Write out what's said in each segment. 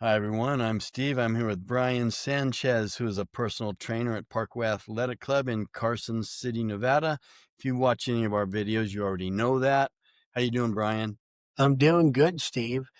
Hi, everyone. I'm Steve. I'm here with Brian Sanchez, who is a personal trainer at Parkway Athletic Club in Carson City, Nevada. If you watch any of our videos, you already know that. How you doing, Brian? I'm doing good, Steve,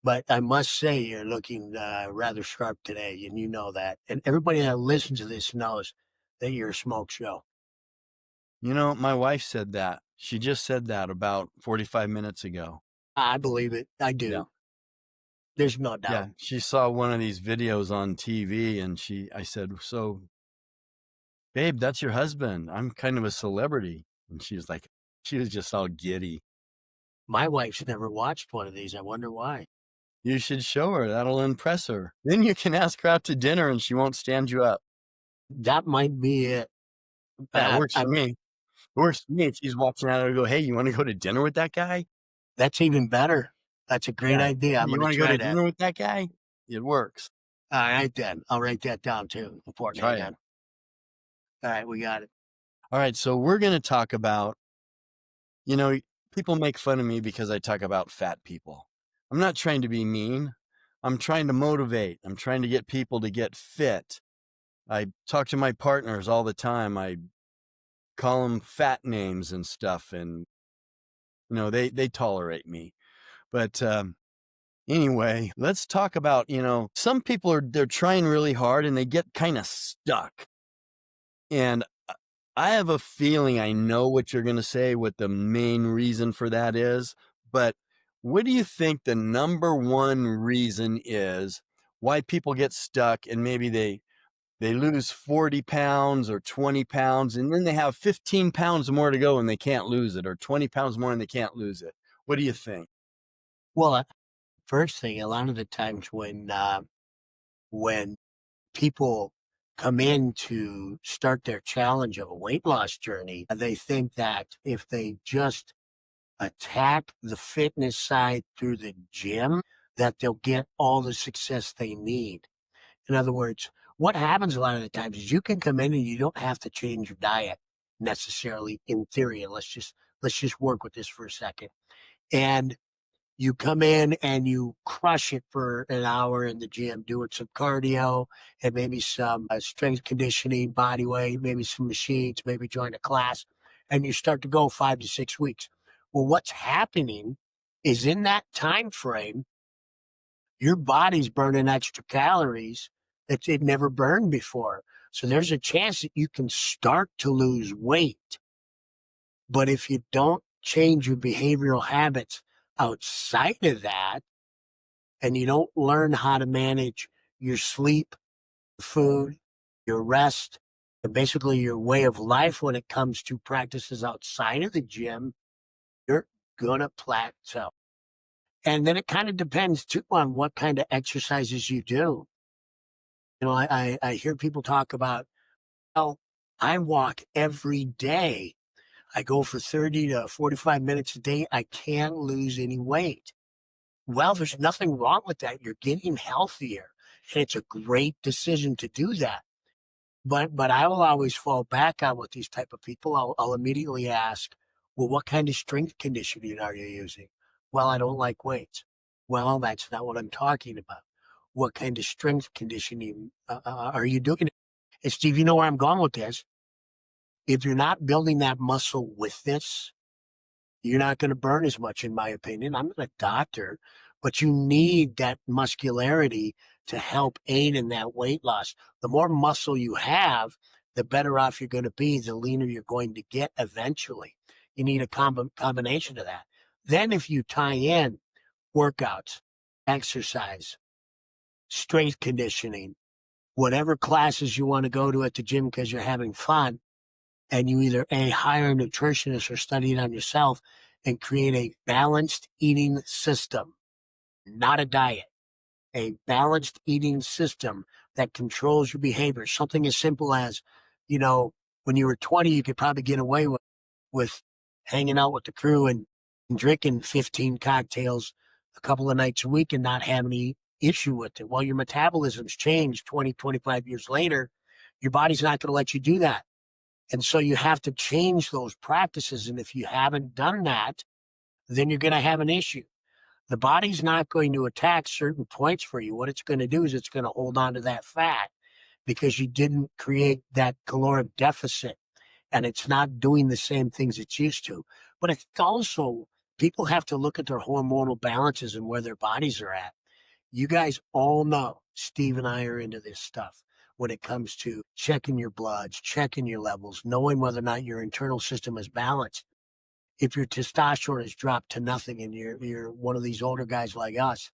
but I must say you're looking rather sharp today, and you know that. And everybody that listens to this knows that you're a smoke show. You know, my wife said that. She just said that about 45 minutes ago. I believe it. I Yeah. do. There's no doubt. Yeah. She saw one of these videos on TV and I said, "So, babe, that's your husband. I'm kind of a celebrity." And she was just all giddy. My wife's never watched one of these. I wonder why. You should show her. That'll impress her. Then you can ask her out to dinner and she won't stand you up. That might be it. Yeah, it Uh, works I, for me. It works for me. She's watching out and go, "Hey, you wanna go to dinner with that guy?" that's even better. That's a great Yeah. idea. I'm "You going to wanna go try to that. dinner with that guy?" It works. All right, then. I'll write that down too. Important. Try Hang it. on. All right, we got it. Alright, so we're gonna talk about, you know, people make fun of me because I talk about fat people. I'm not trying to be mean. I'm trying to motivate. I'm trying to get people to get fit. I talk to my partners all the time. I call them fat names and stuff, and, they tolerate me. But, anyway, let's talk about, some people they're trying really hard and they get kind of stuck. And I have a feeling I know what you're going to say, what the main reason for that is. But what do you think the number one reason is why people get stuck and maybe they lose 40 pounds or 20 pounds and then they have 15 pounds more to go and they can't lose it, or 20 pounds more and they can't lose it? What do you think? Well, first thing, a lot of the times when people come in to start their challenge of a weight loss journey, they think that if they just attack the fitness side through the gym, that they'll get all the success they need. In other words, what happens a lot of the times is you can come in and you don't have to change your diet necessarily in theory. And let's just work with this for a second. And you come in and you crush it for an hour in the gym, doing some cardio and maybe some strength conditioning, body weight, maybe some machines, maybe join a class, and you start to go 5 to 6 weeks. Well, what's happening is in that time frame, your body's burning extra calories that it never burned before. So there's a chance that you can start to lose weight. But if you don't change your behavioral habits outside of that, and you don't learn how to manage your sleep, food, your rest, and basically your way of life when it comes to practices outside of the gym, you're gonna plateau. And then it kind of depends too on what kind of exercises you do. I hear people talk about, oh, I walk every day. I go for 30 to 45 minutes a day. I can't lose any weight. Well, there's nothing wrong with that. You're getting healthier, and it's a great decision to do that. But I will always fall back on with these type of people. I'll immediately ask, well, what kind of strength conditioning are you using? Well, I don't like weights. Well, that's not what I'm talking about. What kind of strength conditioning are you doing? And Steve, you know where I'm going with this. If you're not building that muscle with this, you're not going to burn as much, in my opinion. I'm not a doctor, but you need that muscularity to help aid in that weight loss. The more muscle you have, the better off you're going to be, the leaner you're going to get eventually. You need a combination of that. Then, if you tie in workouts, exercise, strength conditioning, whatever classes you want to go to at the gym because you're having fun, and you either A, hire a nutritionist or study it on yourself and create a balanced eating system, not a diet, a balanced eating system that controls your behavior. Something as simple as, you know, when you were 20, you could probably get away with hanging out with the crew and drinking 15 cocktails a couple of nights a week and not have any issue with it. Well, your metabolism's changed 20, 25 years later. Your body's not going to let you do that. And so you have to change those practices. And if you haven't done that, then you're going to have an issue. The body's not going to attack certain points for you. What it's going to do is it's going to hold on to that fat because you didn't create that caloric deficit and it's not doing the same things it's used to. But it's also, people have to look at their hormonal balances and where their bodies are at. You guys all know Steve and I are into this stuff when it comes to checking your bloods, checking your levels, knowing whether or not your internal system is balanced. If your testosterone has dropped to nothing and you're one of these older guys like us,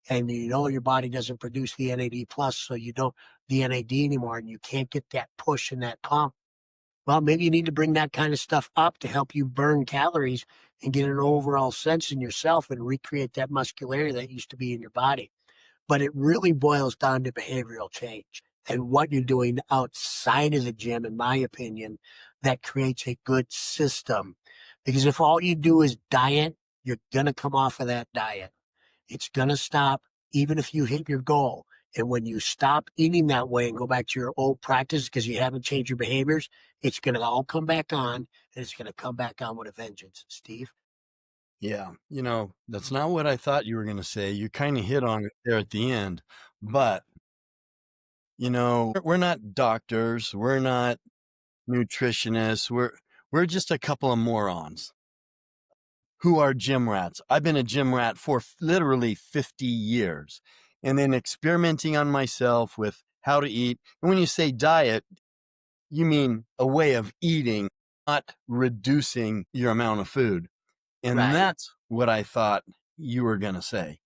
and you know your body doesn't produce the NAD plus, so you don't the NAD anymore, and you can't get that push and that pump. Well, maybe you need to bring that kind of stuff up to help you burn calories and get an overall sense in yourself and recreate that muscularity that used to be in your body. But it really boils down to behavioral change and what you're doing outside of the gym, in my opinion, that creates a good system. Because if all you do is diet, you're going to come off of that diet. It's going to stop even if you hit your goal. And when you stop eating that way and go back to your old practice because you haven't changed your behaviors, it's going to all come back on and it's going to come back on with a vengeance. Steve? Yeah, that's not what I thought you were gonna say. You kinda hit on it there at the end, but, we're not doctors, we're not nutritionists, we're just a couple of morons who are gym rats. I've been a gym rat for literally 50 years, and then experimenting on myself with how to eat. And when you say diet, you mean a way of eating, not reducing your amount of food. And Right. that's what I thought you were gonna say.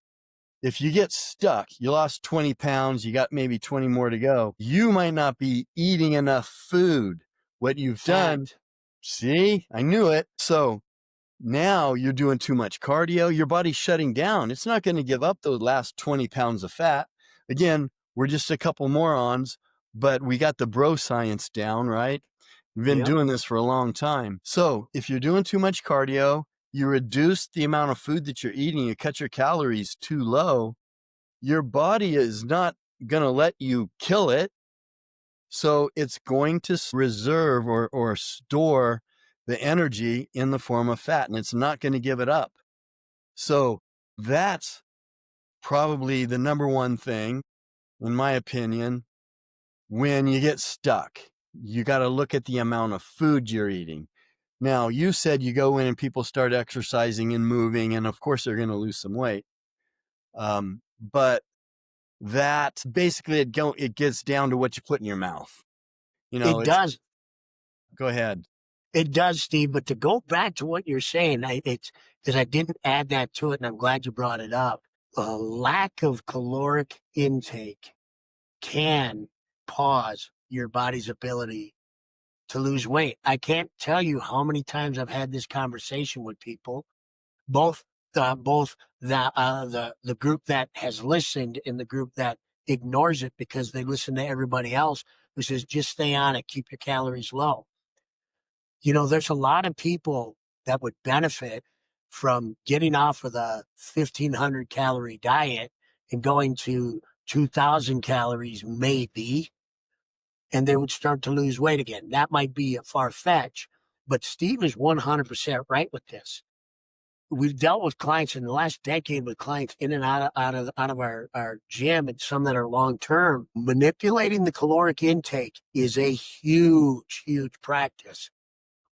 If you get stuck, you lost 20 pounds, you got maybe 20 more to go, you might not be eating enough food. What you've done, Fact. see, I knew it. So now you're doing too much cardio, your body's shutting down. It's not going to give up those last 20 pounds of fat. Again, we're just a couple morons, but we got the bro science down, right? We've been Yep. doing this for a long time. So if you're doing too much cardio, you reduce the amount of food that you're eating, you cut your calories too low, your body is not going to let you kill it. So it's going to reserve or store the energy in the form of fat, and it's not going to give it up. So that's probably the number one thing, in my opinion, when you get stuck. You got to look at the amount of food you're eating. Now, you said you go in and people start exercising and moving, and of course they're going to lose some weight. But that basically it gets down to what you put in your mouth. It It's does. go ahead. It does, Steve. But to go back to what you're saying, it's because I didn't add that to it, and I'm glad you brought it up. A lack of caloric intake can pause your body's ability to lose weight. I can't tell you how many times I've had this conversation with people, both both the group that has listened and the group that ignores it because they listen to everybody else who says just stay on it, keep your calories low. There's a lot of people that would benefit from getting off of the 1,500 calorie diet and going to 2,000 calories maybe, and they would start to lose weight again. That might be a far fetch, but Steve is 100% right with this. We've dealt with clients in the last decade with clients in and out of our gym, and some that are long term. Manipulating the caloric intake is a huge practice.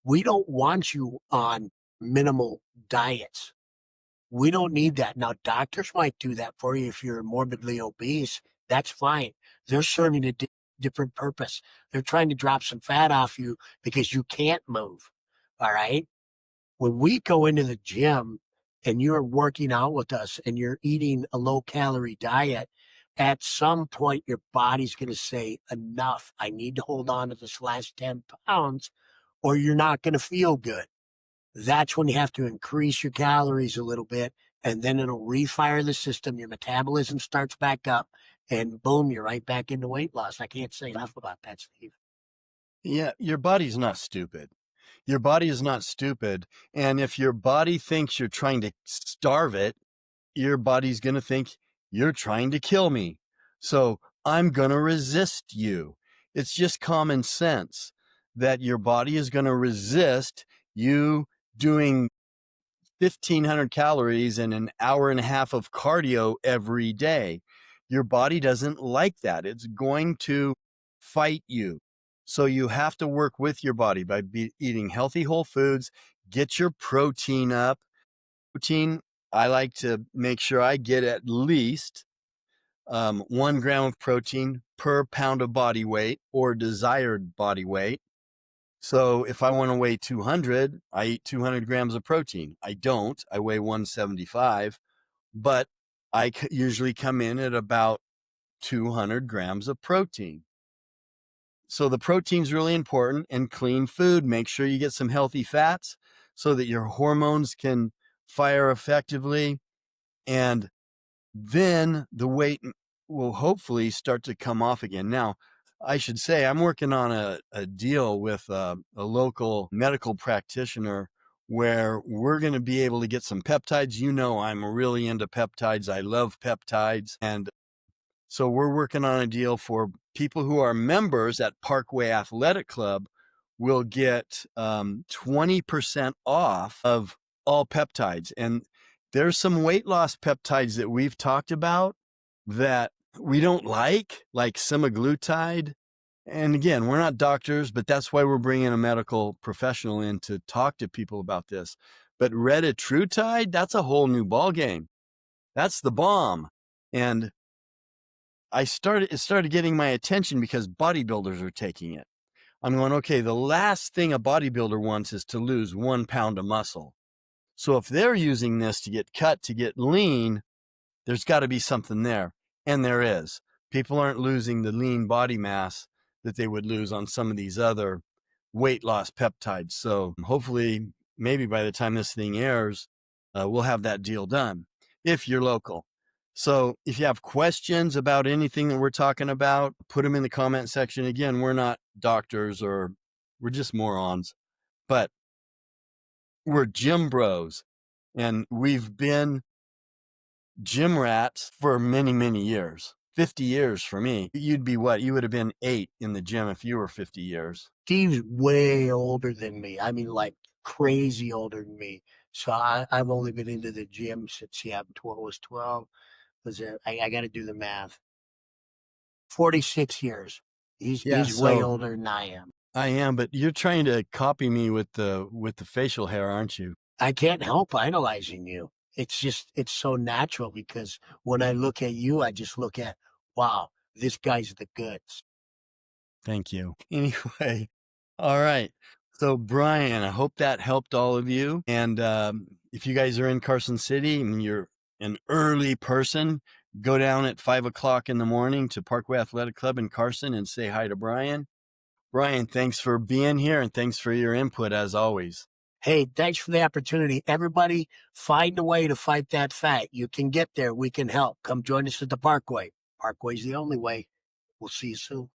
We don't want you on minimal diets. We don't need that. Now, doctors might do that for you if you're morbidly obese. That's fine. They're serving a different purpose. They're trying to drop some fat off you because you can't move. All right. When we go into the gym and you're working out with us and you're eating a low calorie diet, at some point your body's going to say, enough. I need to hold on to this last 10 pounds or you're not going to feel good. That's when you have to increase your calories a little bit, and then it'll refire the system. Your metabolism starts back up, and boom, you're right back into weight loss. I can't say enough about that, Steve. Yeah, your body's not stupid. Your body is not stupid. And if your body thinks you're trying to starve it, your body's going to think you're trying to kill me. So I'm going to resist you. It's just common sense that your body is going to resist you doing 1,500 calories and an hour and a half of cardio every day. Your body doesn't like that. It's going to fight you. So you have to work with your body by eating healthy whole foods, get your protein up. Protein, I like to make sure I get at least 1 gram of protein per pound of body weight or desired body weight. So if I want to weigh 200, I eat 200 grams of protein. I don't. I weigh 175, but I usually come in at about 200 grams of protein. So the protein's really important, and clean food. Make sure you get some healthy fats so that your hormones can fire effectively. And then the weight will hopefully start to come off again. Now, I should say I'm working on a deal with a local medical practitioner where we're going to be able to get some peptides. You know, I'm really into peptides. I love peptides. And so we're working on a deal for people who are members at Parkway Athletic Club will get 20% off of all peptides. And there's some weight loss peptides that we've talked about that we don't like semaglutide. And again, we're not doctors, but that's why we're bringing a medical professional in to talk to people about this. But retatrutide, that's a whole new ballgame. That's the bomb. And it started getting my attention because bodybuilders are taking it. I'm going, okay, the last thing a bodybuilder wants is to lose 1 pound of muscle. So if they're using this to get cut, to get lean, there's got to be something there. And there is. People aren't losing the lean body mass that they would lose on some of these other weight loss peptides. So hopefully, maybe by the time this thing airs, we'll have that deal done if you're local. So if you have questions about anything that we're talking about, put them in the comment section. Again, we're not doctors or we're just morons, but we're gym bros, and we've been gym rats for many, many years. 50 years for me. You'd be what? You would have been 8 in the gym if you were 50 years. Steve's way older than me. I mean, like crazy older than me. So I've only been into the gym since was 12. I got to do the math. 46 years. Yeah, He's way so older than I am. I am, but you're trying to copy me with the facial hair, aren't you? I can't help idolizing you. It's so natural because when I look at you, I just look at, wow, this guy's the goods. Thank you. Anyway, all right. So Brian, I hope that helped all of you. And if you guys are in Carson City and you're an early person, go down at 5 o'clock in the morning to Parkway Athletic Club in Carson and say hi to Brian. Brian, thanks for being here and thanks for your input as always. Hey, thanks for the opportunity. Everybody, find a way to fight that fat. You can get there. We can help. Come join us at the Parkway. Parkway's the only way. We'll see you soon.